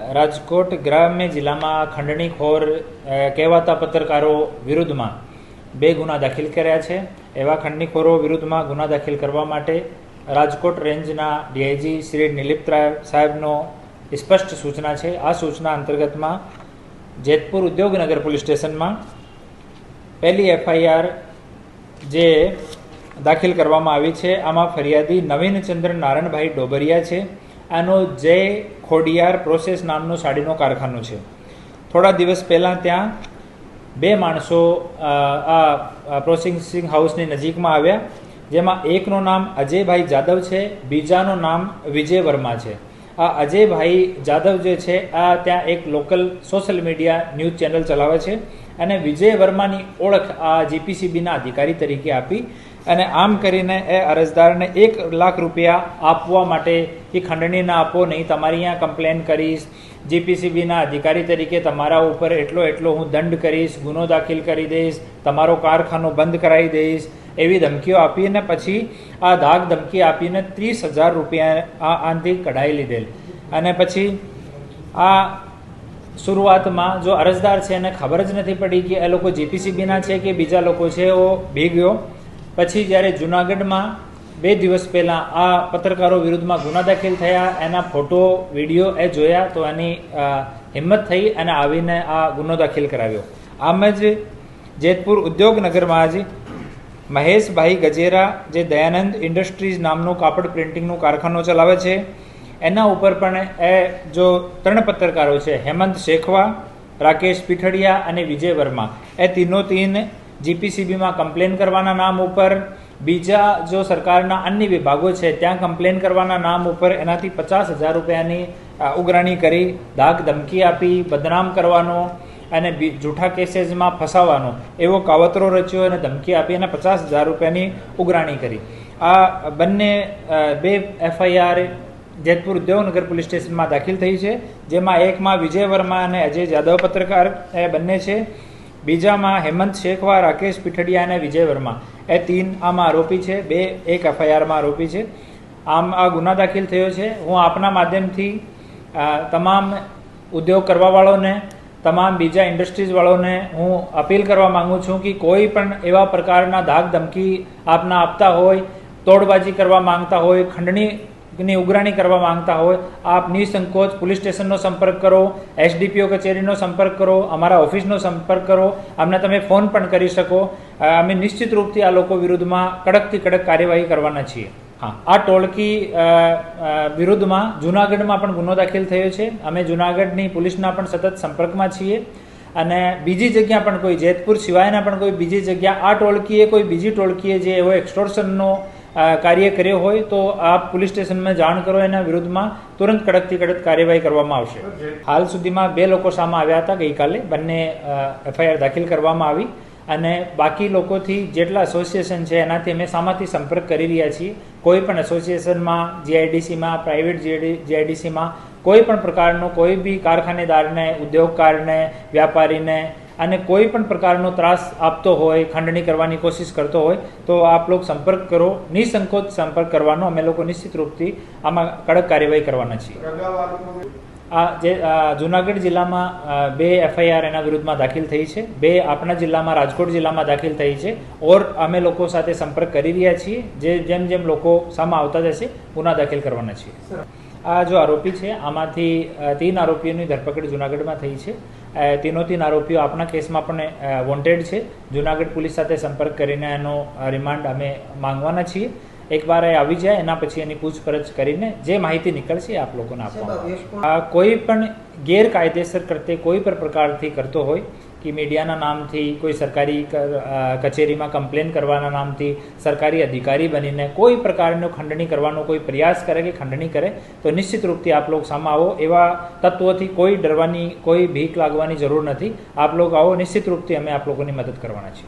રાજકોટ ગ્રામ્ય જિલ્લામાં ખંડણીખોર કહેવાતા પત્રકારો વિરુદ્ધમાં 2 ગુના દાખલ કર્યા છે. એવા ખંડણીખોરો વિરુદ્ધમાં ગુના દાખલ કરવા માટે રાજકોટ રેન્જના ડીઆઈજી શ્રી નિલીપ સાહેબનો સ્પષ્ટ સૂચના છે. આ સૂચના અંતર્ગતમાં જેતપુર ઉદ્યોગનગર પોલીસ સ્ટેશનમાં પહેલી એફઆઈઆર જે દાખલ કરવામાં આવી છે, આમાં ફરિયાદી નવીનચંદ્ર નારાયણભાઈ ડોબરિયા છે. આનો જય ખોડિયાર પ્રોસેસ નામનું સાડીનો કારખાનું છે. થોડા દિવસ પહેલાં ત્યાં 2 માણસો આ પ્રોસેસિંગ હાઉસની નજીકમાં આવ્યા, જેમાં એકનું નામ અજયભાઈ જાદવ છે, બીજાનું નામ વિજય વર્મા છે. આ અજયભાઈ જાદવ જે છે આ ત્યાં એક local social media news channel ચલાવે છે અને વિજય વર્માની ઓળખ આ જીપીસીબીના અધિકારી તરીકે આપી અને આમ કરીને એ અરજદારને 1 લાખ રૂપિયા આપવા માટે કે ખંડણી ના આપો નહીં, તમારી અહીંયા કમ્પ્લેન કરીશ, જીપીસીબીના અધિકારી તરીકે તમારા ઉપર એટલો હું દંડ કરીશ, ગુનો દાખલ કરી દઈશ, તમારો કારખાનો બંધ કરાવી દઈશ, એવી ધમકીઓ આપીને પછી આ ધાક ધમકી આપીને 30,000 રૂપિયા આનાથી કઢાઈ લીધેલ. અને પછી આ શરૂઆતમાં જો અરજદાર છે એને ખબર જ નથી પડી કે એ લોકો જીપીસીબીના છે કે બીજા લોકો છે, એવો ભી ગયો. પછી જ્યારે જુનાગઢમાં 2 દિવસ પહેલાં આ પત્રકારો વિરુદ્ધમાં ગુના દાખલ થયા, એના ફોટો વિડીયો એ જોયા તો એની હિંમત થઈ અને આવીને આ ગુનો દાખલ કરાવ્યો. આમ જ જેતપુર ઉદ્યોગનગરમાં આજે મહેશભાઈ ગજેરા જે દયાનંદ ઇન્ડસ્ટ્રીઝ નામનું કાપડ પ્રિન્ટિંગનું કારખાનું ચલાવે છે, એના ઉપર પણ એ જો 3 પત્રકારો છે, હેમંત શેખવા, રાકેશ પીઠડિયા અને વિજય વર્મા, એ ત્રણે જીપીસીબીમાં કમ્પ્લેન કરવાના નામ ઉપર, બીજા જો સરકારના અન્ય વિભાગો છે ત્યાં કમ્પ્લેન કરવાના નામ ઉપર એનાથી 50,000 રૂપિયાની ઉઘરાણી કરી, ધાક ધમકી આપી, બદનામ કરવાનો અને જૂઠા કેસીસમાં ફસાવાનો એવો કાવતરો રચ્યો અને ધમકી આપી અને 50,000 રૂપિયાની ઉઘરાણી કરી. આ બંને 2 એફઆઈઆર જેતપુર ઉદ્યોગનગર પોલીસ સ્ટેશનમાં દાખલ થઈ છે, જેમાં એકમાં વિજય વર્મા અને અજય જાદવ પત્રકાર એ બંને છે, બીજામાં હેમંત શેખવા, રાકેશ પીઠડિયા અને વિજય વર્મા એ 3 આમાં આરોપી છે, 1 એફઆઈઆરમાં આરોપી છે. આમ આ ગુના દાખલ થયો છે. હું આપના માધ્યમથી તમામ ઉદ્યોગ કરવાવાળોને, તમામ બીજા ઇન્ડસ્ટ્રીઝવાળોને હું અપીલ કરવા માગું છું કે કોઈ પણ એવા પ્રકારના ધાક ધમકી આપના આપતા હોય, તોડબાજી કરવા માંગતા હોય, ખંડણીની ઉઘરાણી કરવા માંગતા હોય, આપ નિસંકોચ પોલીસ સ્ટેશનનો સંપર્ક કરો, એસડીપીઓ કચેરીનો સંપર્ક કરો, અમારા ઓફિસનો સંપર્ક કરો, અમને તમે ફોન પણ કરી શકો. અમે નિશ્ચિત રૂપથી આ લોકો વિરુદ્ધમાં કડકથી કડક કાર્યવાહી કરવાના છીએ. હા, આ ટોળકી વિરુદ્ધમાં જુનાગઢમાં પણ ગુનો દાખલ થયો છે. અમે જુનાગઢની પોલીસના પણ સતત સંપર્કમાં છીએ અને બીજી જગ્યા પણ કોઈ જેતપુર સિવાયના પણ કોઈ બીજી જગ્યા આ ટોળકીએ કોઈ બીજી ટોળકીએ જે એવો એક્સટોર્શનનો કાર્ય કર્યો હોય તો આપ પોલીસ સ્ટેશનમાં જાણ કરો, એના વિરુદ્ધમાં તુરંત કડકથી કડક કાર્યવાહી કરવામાં આવશે. હાલ સુધીમાં 2 લોકો સામે આવ્યા હતા. ગઈકાલે બંને એફઆઈઆર દાખલ કરવામાં આવી અને બાકી લોકોથી જેટલા એસોસિએશન છે એનાથી અમે સામાથી સંપર્ક કરી રહ્યા છીએ. કોઈ પણ એસોસિએશનમાં, જીઆઈડીસીમાં, પ્રાઇવેટ જીઆઈડીસીમાં કોઈ પણ પ્રકારનો કોઈ બી કારખાનેદારને, ઉદ્યોગકારને, વ્યાપારીને અને કોઈ પણ પ્રકારનો ત્રાસ આપતો હોય, ખંડણી કરવાની કોશિશ કરતો હોય તો આપ લોકો સંપર્ક કરો, નિસંકોચ સંપર્ક કરવાનો. અમે લોકો નિશ્ચિત રૂપથી આમાં કડક કાર્યવાહી કરવાના છીએ. આ જે જુનાગઢ જિલ્લામાં 2 એફઆઈઆર એના વિરુદ્ધમાં દાખલ થઈ છે, 2 આપણા જિલ્લામાં રાજકોટ જિલ્લામાં દાખલ થઈ છે. ઓર અમે લોકો સાથે સંપર્ક કરી રહ્યા છીએ. જેમ લોકો સામે આવતા જશે ગુના દાખલ કરવાના છીએ. આ જો આરોપી છે આમાંથી 3 આરોપીઓની ધરપકડ જુનાગઢમાં થઈ છે. 3 આરોપીઓ આપણા કેસમાં પણ વોન્ટેડ છે. જુનાગઢ પોલીસ સાથે સંપર્ક કરીને એનો રિમાન્ડ અમે માંગવાના છીએ. એકવાર એ આવી જાય એના પછી એની પૂછપરછ કરીને જે માહિતી નીકળશે આપ લોકોને આપવામાં. કોઈ પણ ગેરકાયદેસર કરતે કોઈ પણ પ્રકારથી કરતો હોય કે મીડિયાના નામથી, કોઈ સરકારી કચેરીમાં કમ્પ્લેન કરવાના નામથી, સરકારી અધિકારી બનીને કોઈ પ્રકારનો ખંડણી કરવાનો કોઈ પ્રયાસ કરે કે ખંડણી કરે તો નિશ્ચિત રૂપથી આપ લોકો સામે આવો. એવા તત્વોથી કોઈ ડરવાની, કોઈ ભીખ લાગવાની જરૂર નથી. આપ લોકો આવો, નિશ્ચિત રૂપથી અમે આપ લોકોની મદદ કરવાના છીએ.